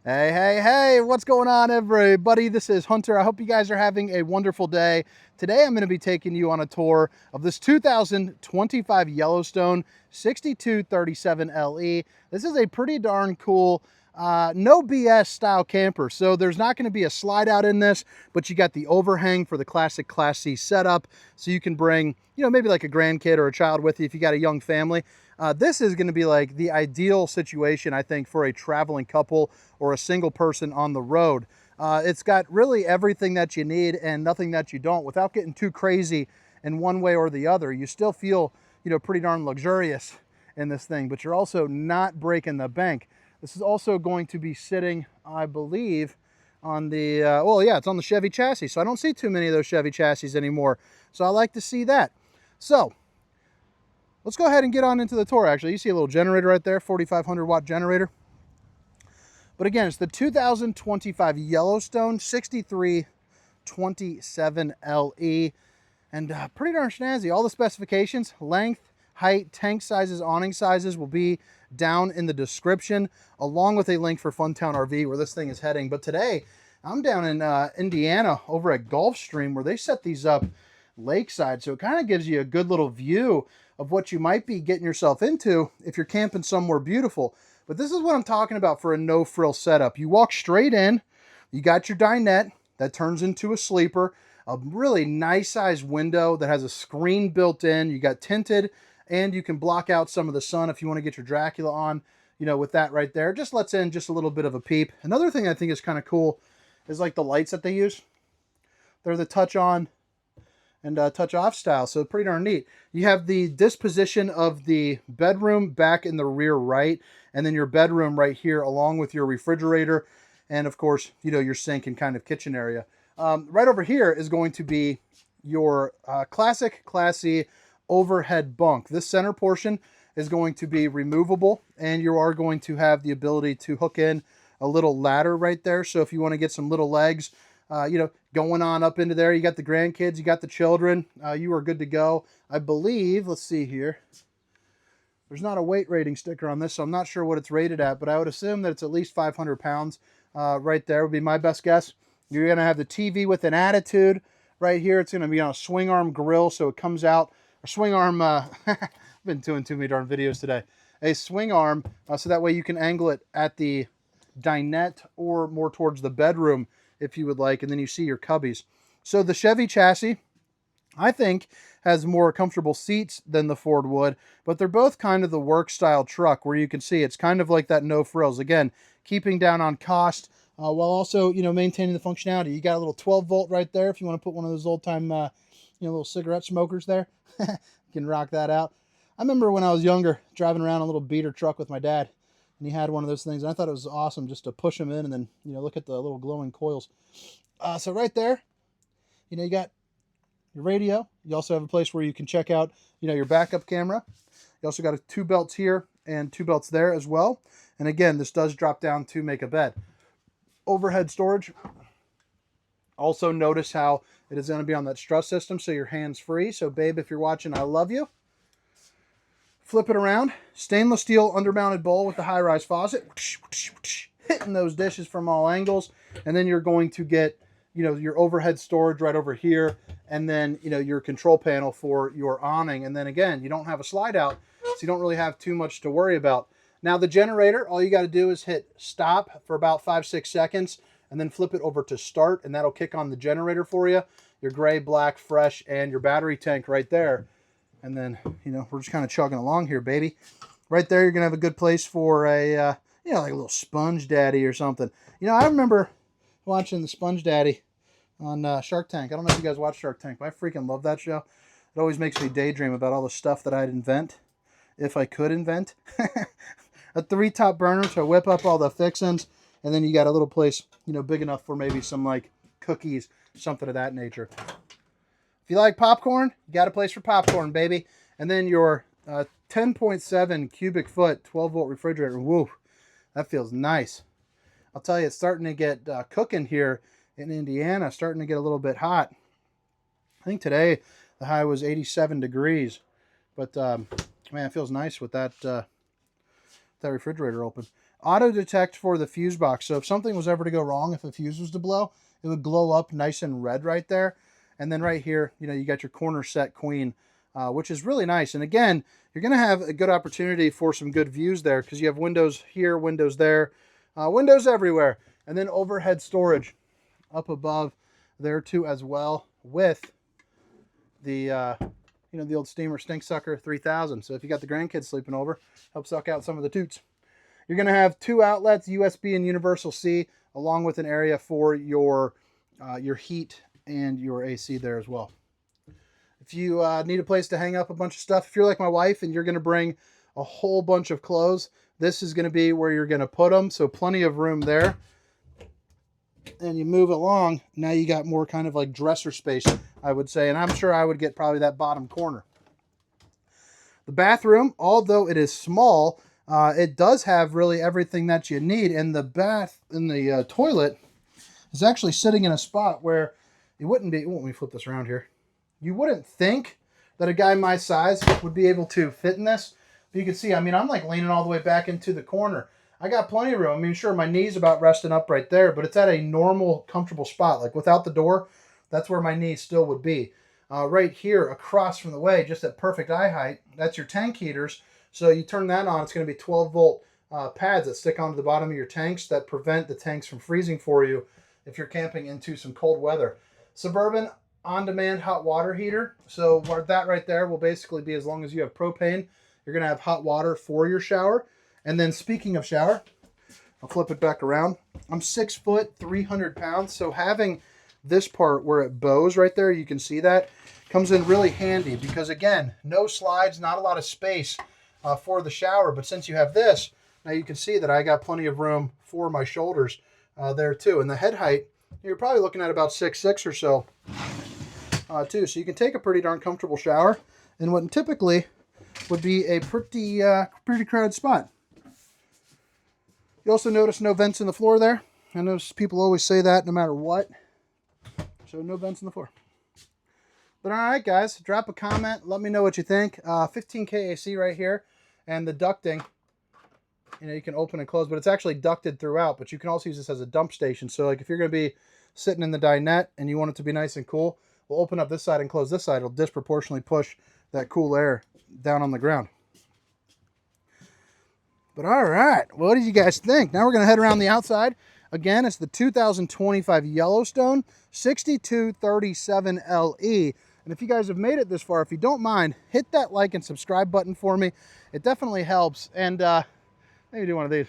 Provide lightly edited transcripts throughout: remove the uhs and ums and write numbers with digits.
Hey, hey, hey, what's going on, everybody? This is Hunter. I hope you guys are having a wonderful day. Today, I'm going to be taking you on a tour of this 2025 Yellowstone 6237LE. This is a pretty darn cool, no BS style camper. So there's not going to be a slide out in this, but you got the overhang for the classic Class C setup. So you can bring, maybe like a grandkid or a child with you if you got a young family. This is going to be like the ideal situation, I think, for a traveling couple or a single person on the road. It's got really everything that you need and nothing that you don't without getting too crazy in one way or the other. You still feel, pretty darn luxurious in this thing, but you're also not breaking the bank. This is also going to be sitting, I believe, on the, well, yeah, it's on the Chevy chassis. So I don't see too many of those Chevy chassis anymore. So I like to see that. So let's go ahead and get on into the tour. Actually, you see a little generator right there, 4,500 watt generator. But again, it's the 2025 Yellowstone 6327LE, and pretty darn snazzy. All the specifications, length, height, tank sizes, awning sizes will be down in the description, along with a link for Funtown RV where this thing is heading. But today, I'm down in Indiana over at Gulfstream where they set these up lakeside. So it kind of gives you a good little view of what you might be getting yourself into if you're camping somewhere beautiful. But this is what I'm talking about for a no-frill setup. You walk straight in, you got your dinette that turns into a sleeper, a really nice sized window that has a screen built in. You got tinted, and you can block out some of the sun if you want to get your Dracula on, with that right there. Just lets in just a little bit of a peep. Another thing I think is kind of cool is like the lights that they use. They're the touch on and touch off style, so pretty darn neat. You have the disposition of the bedroom back in the rear right, and then your bedroom right here along with your refrigerator, and of course, your sink and kind of kitchen area. Right over here is going to be your classic classy overhead bunk. This center portion is going to be removable, and you are going to have the ability to hook in a little ladder right there. So if you want to get some little legs, going on up into there, you got the grandkids, you got the children, you are good to go. I believe, let's see here, there's not a weight rating sticker on this, so I'm not sure what it's rated at, but I would assume that it's at least 500 pounds right there would be my best guess. You're going to have the TV with an attitude right here. It's going to be on a swing arm grill, so it comes out, a swing arm, I've been doing too many darn videos today, a swing arm, so that way you can angle it at the dinette or more towards the bedroom if you would like, and then you see your cubbies. So the Chevy chassis, I think, has more comfortable seats than the Ford would, but they're both kind of the work style truck where you can see it's kind of like that no frills. Again, keeping down on cost while also, maintaining the functionality. You got a little 12 volt right there if you want to put one of those old time, little cigarette smokers there. You can rock that out. I remember when I was younger driving around a little beater truck with my dad, and he had one of those things, and I thought it was awesome just to push them in and then, look at the little glowing coils. So right there, you got your radio. You also have a place where you can check out, your backup camera. You also got two belts here and two belts there as well. And again, this does drop down to make a bed. Overhead storage. Also notice how it is going to be on that strut system, so your hands free. So babe, if you're watching, I love you. Flip it around, stainless steel undermounted bowl with the high-rise faucet, hitting those dishes from all angles, and then you're going to get, your overhead storage right over here, and then, your control panel for your awning, and then again, you don't have a slide out, so you don't really have too much to worry about. Now the generator, all you got to do is hit stop for about 5-6 seconds, and then flip it over to start, and that'll kick on the generator for you, your gray, black, fresh, and your battery tank right there. And then, we're just kind of chugging along here, baby. Right there, you're going to have a good place for a, like a little Sponge Daddy or something. I remember watching the Sponge Daddy on Shark Tank. I don't know if you guys watch Shark Tank, but I freaking love that show. It always makes me daydream about all the stuff that I'd invent, if I could invent. A 3-top burner to whip up all the fixins, and then you got a little place, big enough for maybe some, like, cookies, something of that nature. If you like popcorn, you got a place for popcorn, baby. And then your 10.7 cubic foot 12 volt refrigerator. Woo, that feels nice. I'll tell you, it's starting to get cooking here in Indiana, starting to get a little bit hot. I think today the high was 87 degrees. But, man, it feels nice with that, that refrigerator open. Auto detect for the fuse box. So if something was ever to go wrong, if a fuse was to blow, it would glow up nice and red right there. And then right here, you know, you got your corner set queen, which is really nice. And again, you're going to have a good opportunity for some good views there because you have windows here, windows there, windows everywhere. And then overhead storage up above there too as well, with the you know, the old steamer stink sucker 3000. So if you got the grandkids sleeping over, help suck out some of the toots. You're going to have 2 outlets, USB and universal C, along with an area for your heat and your AC there as well. If you need a place to hang up a bunch of stuff, if you're like my wife and you're going to bring a whole bunch of clothes, this is going to be where you're going to put them. So plenty of room there. And you move along, now you got more kind of like dresser space, I would say. And I'm sure I would get probably that bottom corner. The bathroom, although it is small, it does have really everything that you need. And the toilet is actually sitting in a spot where it wouldn't be. Let me flip this around here. You wouldn't think that a guy my size would be able to fit in this. But you can see, I mean, I'm like leaning all the way back into the corner. I got plenty of room. I mean, sure, my knee's about resting up right there, but it's at a normal, comfortable spot. Like without the door, that's where my knee still would be. Right here across from the way, just at perfect eye height, that's your tank heaters. So you turn that on, it's going to be 12-volt pads that stick onto the bottom of your tanks that prevent the tanks from freezing for you if you're camping into some cold weather. Suburban on-demand hot water heater. So that right there will basically be, as long as you have propane, you're going to have hot water for your shower. And then speaking of shower, I'll flip it back around. I'm 6 foot, 300 pounds. So having this part where it bows right there, you can see that, comes in really handy because, again, no slides, not a lot of space for the shower. But since you have this, now you can see that I got plenty of room for my shoulders there too. And the head height, you're probably looking at about 6'6" or so too. So you can take a pretty darn comfortable shower in what typically would be a pretty crowded spot. You also notice no vents in the floor there. I know people always say that no matter what. So no vents in the floor. But all right, guys, drop a comment. Let me know what you think. 15K AC right here. And the ducting, you know, you can open and close, but it's actually ducted throughout. But you can also use this as a dump station. So like if you're going to be sitting in the dinette and you want it to be nice and cool, we'll open up this side and close this side. It'll disproportionately push that cool air down on the ground. But all right, what did you guys think? Now we're going to head around the outside. Again, it's the 2025 Yellowstone 6237LE. And if you guys have made it this far, if you don't mind, hit that like and subscribe button for me. It definitely helps. And maybe do one of these.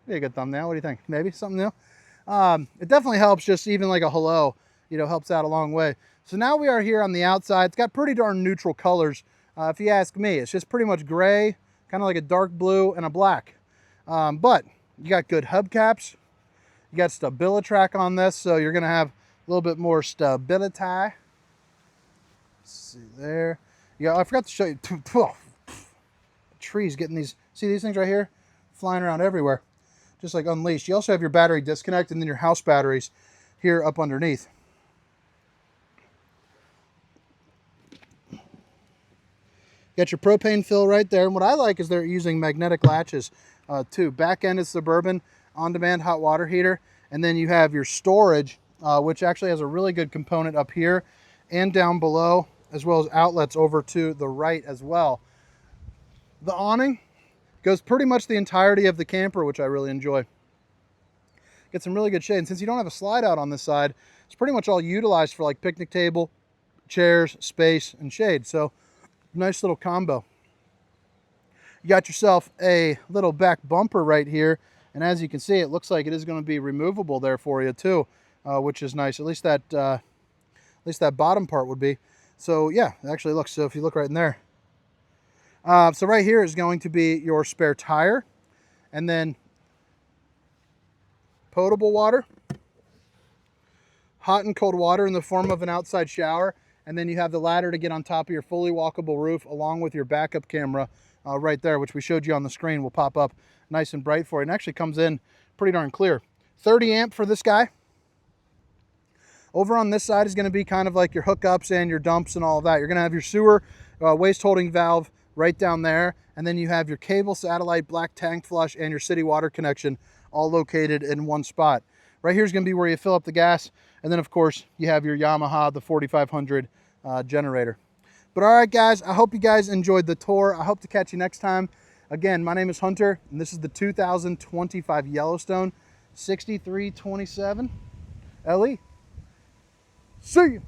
Be a good thumbnail. What do you think? Maybe something new? It definitely helps. Just even like a hello, you know, helps out a long way. So now we are here on the outside. It's got pretty darn neutral colors. If you ask me, it's just pretty much gray, kind of like a dark blue and a black. But you got good hubcaps. You got StabiliTrak on this, so you're going to have a little bit more stability. Let's see there. Yeah, I forgot to show you. Trees getting these. See these things right here? Flying around everywhere. Just like unleashed. You also have your battery disconnect and then your house batteries here up underneath. Got your propane fill right there. And what I like is they're using magnetic latches too. Back end is Suburban on-demand hot water heater. And then you have your storage, which actually has a really good component up here and down below, as well as outlets over to the right as well. The awning goes pretty much the entirety of the camper, which I really enjoy. Get some really good shade. And since you don't have a slide out on this side, it's pretty much all utilized for like picnic table, chairs, space, and shade. So nice little combo. You got yourself a little back bumper right here, and as you can see, it looks like it is going to be removable there for you too, which is nice. At least that bottom part would be. So yeah, it actually looks. So if you look right in there, so right here is going to be your spare tire, and then potable water, hot and cold water in the form of an outside shower. And then you have the ladder to get on top of your fully walkable roof, along with your backup camera right there, which we showed you on the screen, will pop up nice and bright for you. And actually comes in pretty darn clear. 30 amp for this guy. Over on this side is going to be kind of like your hookups and your dumps and all of that. You're going to have your sewer waste holding valve right down there. And then you have your cable, satellite, black tank flush, and your city water connection all located in one spot. Right here is going to be where you fill up the gas. And then, of course, you have your Yamaha, the 4500 generator. But all right, guys, I hope you guys enjoyed the tour. I hope to catch you next time. Again, my name is Hunter, and this is the 2025 Yellowstone 6327 LE. See you.